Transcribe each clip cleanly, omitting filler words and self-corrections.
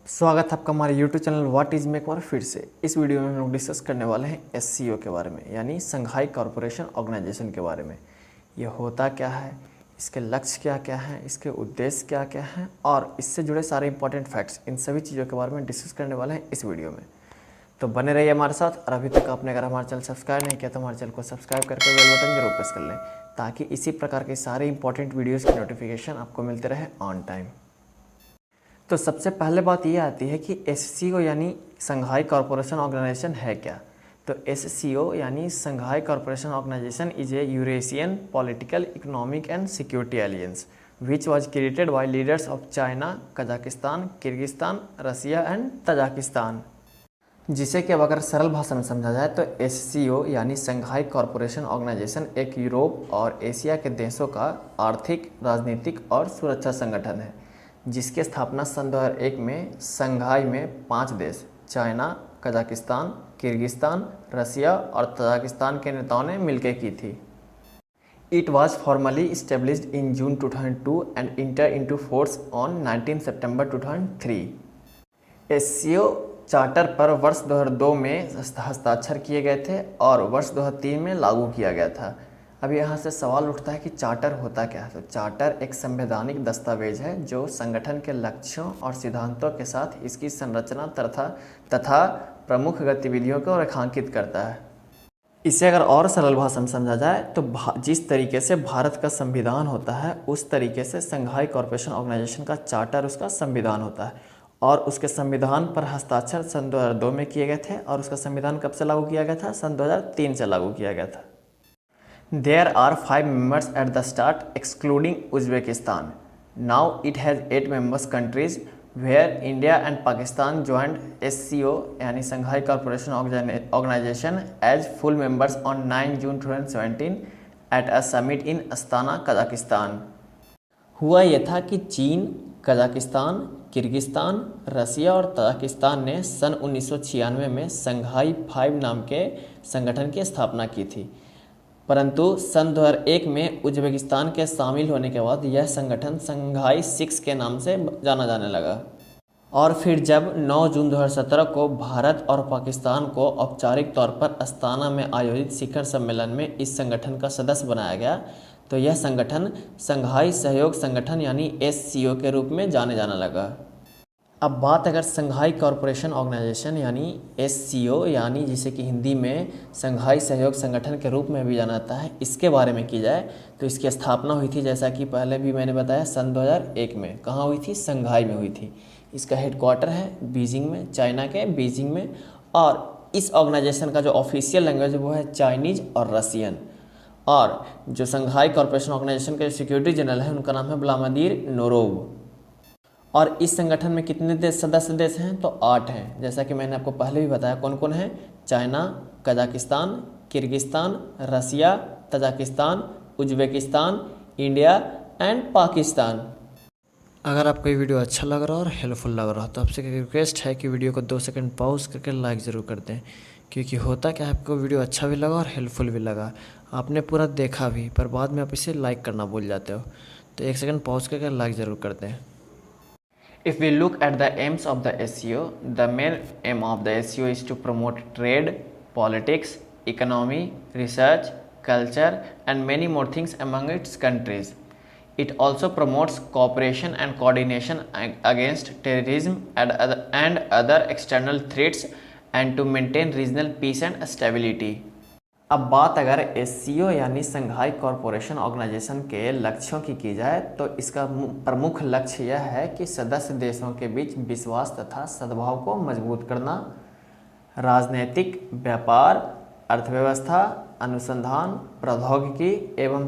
स्वागत है आपका हमारे YouTube channel what is make और फिर से। इस वीडियो में हम लोग डिस्कस करने वाले हैं एससीओ के बारे में, यानी संघाई कॉरपोरेशन ऑर्गेनाइजेशन के बारे में। यह होता क्या है, इसके लक्ष्य क्या क्या हैं, इसके उद्देश्य क्या क्या हैं और इससे जुड़े सारे इंपॉर्टेंट फैक्ट्स, इन सभी चीज़ों के बारे में डिस्कस करने वाले हैं इस वीडियो में। तो बने रहिए हमारे साथ। और अभी तक आपने अगर हमारे चैनल सब्सक्राइब नहीं किया तो हमारे चैनल को सब्सक्राइब करके बेल बटन जरूर प्रेस कर लें, ताकि इसी प्रकार के सारे इंपॉर्टेंट वीडियोज़ की नोटिफिकेशन आपको मिलते रहे ऑन टाइम। तो सबसे पहले बात ये आती है कि एससीओ यानी संघाई कॉरपोरेशन ऑर्गेनाइजेशन है क्या। तो एससीओ यानी Shanghai corporation organization is a Eurasian political, economic and security alliance which was created by leaders of China, Kazakhstan, Kyrgyzstan, Russia and Tajikistan. जिसे कि अब अगर सरल भाषा में समझा जाए तो एससीओ यानी संघाई कॉरपोरेशन ऑर्गेनाइजेशन एक यूरोप और एशिया के देशों का आर्थिक, राजनीतिक और सुरक्षा संगठन है, जिसकी स्थापना सन 2001 में संघाई में 5 देश चाइना, कजाकिस्तान, किर्गिस्तान, रसिया और तजाकिस्तान के नेताओं ने मिलकर की थी। It was formally established in June 2002 and entered into force on 19 September 2003। SCO charter पर वर्ष 2002 में हस्ताक्षर किए गए थे और वर्ष 2003 में लागू किया गया था। अब यहाँ से सवाल उठता है कि चार्टर होता क्या है। तो चार्टर एक संवैधानिक दस्तावेज है जो संगठन के लक्ष्यों और सिद्धांतों के साथ इसकी संरचना तथा प्रमुख गतिविधियों को रेखांकित करता है। इसे अगर और सरल भाषा में समझा जाए तो जिस तरीके से भारत का संविधान होता है उस तरीके से संघाई कॉरपोरेशन ऑर्गेनाइजेशन का चार्टर उसका संविधान होता है। और उसके संविधान पर हस्ताक्षर सन 2002 में किए गए थे और उसका संविधान कब से लागू किया गया था? सन 2003 से लागू किया गया था। There are 5 members at the start, excluding Uzbekistan. Now it has 8 members countries, where India and Pakistan joined SCO यानी Shanghai corporation organization as full members on 9 June 2017 at a summit in Astana, Kazakhstan. हुआ यह था कि चीन, Kazakhstan, Kyrgyzstan, रसिया और Tajikistan ने सन 1996 में संघाई 5 नाम के संगठन की स्थापना की थी, परंतु सन 2001 में उज्बेकिस्तान के शामिल होने के बाद यह संगठन संघाई 6 के नाम से जाना जाने लगा। और फिर जब 9 जून 2017 को भारत और पाकिस्तान को औपचारिक तौर पर अस्ताना में आयोजित शिखर सम्मेलन में इस संगठन का सदस्य बनाया गया, तो यह संगठन संघाई सहयोग संगठन यानी एससीओ के रूप में जाने जाने लगा। अब बात अगर संघाई कॉरपोरेशन ऑर्गेनाइजेशन यानी एससीओ यानी जिसे कि हिंदी में संघाई सहयोग संगठन के रूप में भी जाना जाता है, इसके बारे में की जाए तो इसकी स्थापना हुई थी, जैसा कि पहले भी मैंने बताया, सन 2001 में। कहाँ हुई थी? संघाई में हुई थी। इसका हेडक्वार्टर है बीजिंग में, चाइना के बीजिंग में। और इस ऑर्गेनाइजेशन का जो ऑफिशियल लैंग्वेज है वो है चाइनीज और रसियन। और जो संघाई कॉरपोरेशन ऑर्गेनाइजेशन के सिक्योरिटी जनरल है उनका नाम है व्लादिमीर नोरोव। और इस संगठन में कितने देश सदस्य देश हैं? तो 8 हैं, जैसा कि मैंने आपको पहले भी बताया। कौन कौन है? China, Kazakhstan, Kyrgyzstan, Russia, Tajikistan, Uzbekistan, India and Pakistan. अगर आपको ये वीडियो अच्छा लग रहा हो और हेल्पफुल लग रहा हो तो आपसे एक रिक्वेस्ट है कि वीडियो को 2 सेकंड पॉज करके लाइक ज़रूर कर दें, क्योंकि होता क्या है, आपको वीडियो अच्छा भी लगा और हेल्पफुल भी लगा, आपने पूरा देखा भी, पर बाद में आप इसे लाइक करना भूल जाते हो, तो 1 सेकंड पॉज करके लाइक ज़रूर कर दें। If we look at the aims of the SCO, the main aim of the SCO is to promote trade, politics, economy, research, culture, and many more things among its countries. It also promotes cooperation and coordination against terrorism and other external threats and to maintain regional peace and stability. अब बात अगर SCO यानी Shanghai corporation organisation के लक्ष्यों की जाए तो इसका प्रमुख लक्ष्य यह है कि सदस्य देशों के बीच विश्वास तथा सद्भाव को मजबूत करना, राजनीतिक, व्यापार, अर्थव्यवस्था, अनुसंधान, प्रौद्योगिकी एवं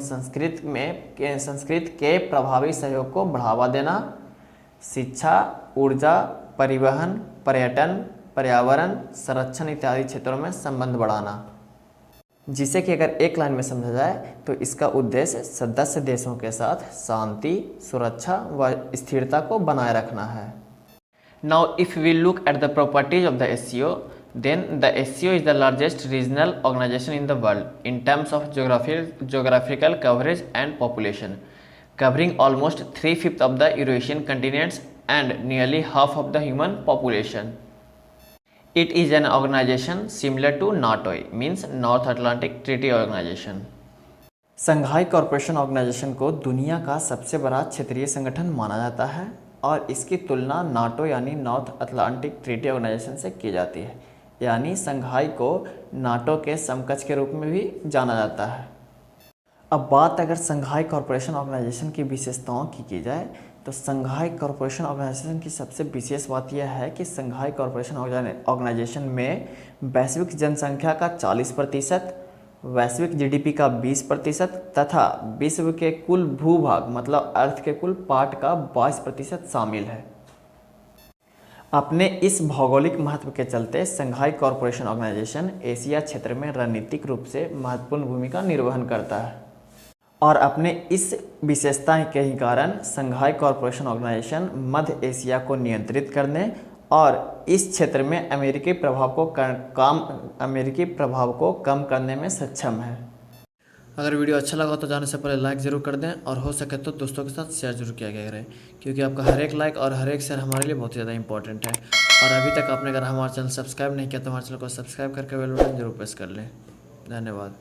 संस्कृत के प्रभावी सहयोग को बढ़ावा देना, शिक्षा, ऊर्जा, परिवहन, पर्यटन, पर्यावरण, संरक्षण इत्यादि क्षेत्रों में संबंध बढ़ाना। जिसे कि अगर एक लाइन में समझा जाए तो इसका उद्देश्य सदस्य देशों के साथ शांति, सुरक्षा व स्थिरता को बनाए रखना है। Now if we look at the properties of the SCO, then the SCO is the largest regional organization in the world in terms of geographical coverage and population, covering almost 3/5 of the Eurasian continents and nearly half of the human population. It is an organization similar to NATO, means North Atlantic Treaty Organization. Shanghai corporation organization को दुनिया का सबसे बड़ा क्षेत्रीय संगठन माना जाता है और इसकी तुलना नाटो यानी नॉर्थ अटलांटिक ट्रीटी ऑर्गेनाइजेशन से की जाती है, यानी संघाई को नाटो के समकक्ष के रूप में भी जाना जाता है। अब बात अगर संघाई कॉरपोरेशन ऑर्गेनाइजेशन की विशेषताओं की जाए तो संघाई कॉरपोरेशन ऑर्गेनाइजेशन की सबसे विशेष बात यह है कि संघाई कॉरपोरेशन ऑर्गेनाइजेशन में वैश्विक जनसंख्या का 40%, वैश्विक जीडीपी का 20% तथा विश्व के कुल भूभाग मतलब अर्थ के कुल पार्ट का 22% शामिल है। अपने इस भौगोलिक महत्व के चलते संघाई कॉरपोरेशन ऑर्गेनाइजेशन एशिया क्षेत्र में रणनीतिक रूप से महत्वपूर्ण भूमिका निर्वहन करता है और अपने इस विशेषता के ही कारण संघाई कॉरपोरेशन ऑर्गेनाइजेशन मध्य एशिया को नियंत्रित करने और इस क्षेत्र में अमेरिकी प्रभाव को कम करने में सक्षम है। अगर वीडियो अच्छा लगा तो जाने से पहले लाइक ज़रूर कर दें और हो सके तो दोस्तों के साथ शेयर जरूर किया गया रहे, क्योंकि आपका हर एक लाइक और हर एक शेयर हमारे लिए बहुत ज़्यादा इंपॉर्टेंट है। और अभी तक आपने अगर हमारा चैनल सब्सक्राइब नहीं किया तो हमारे चैनल को सब्सक्राइब करके बेल बटन जरूर प्रेस कर लें। धन्यवाद।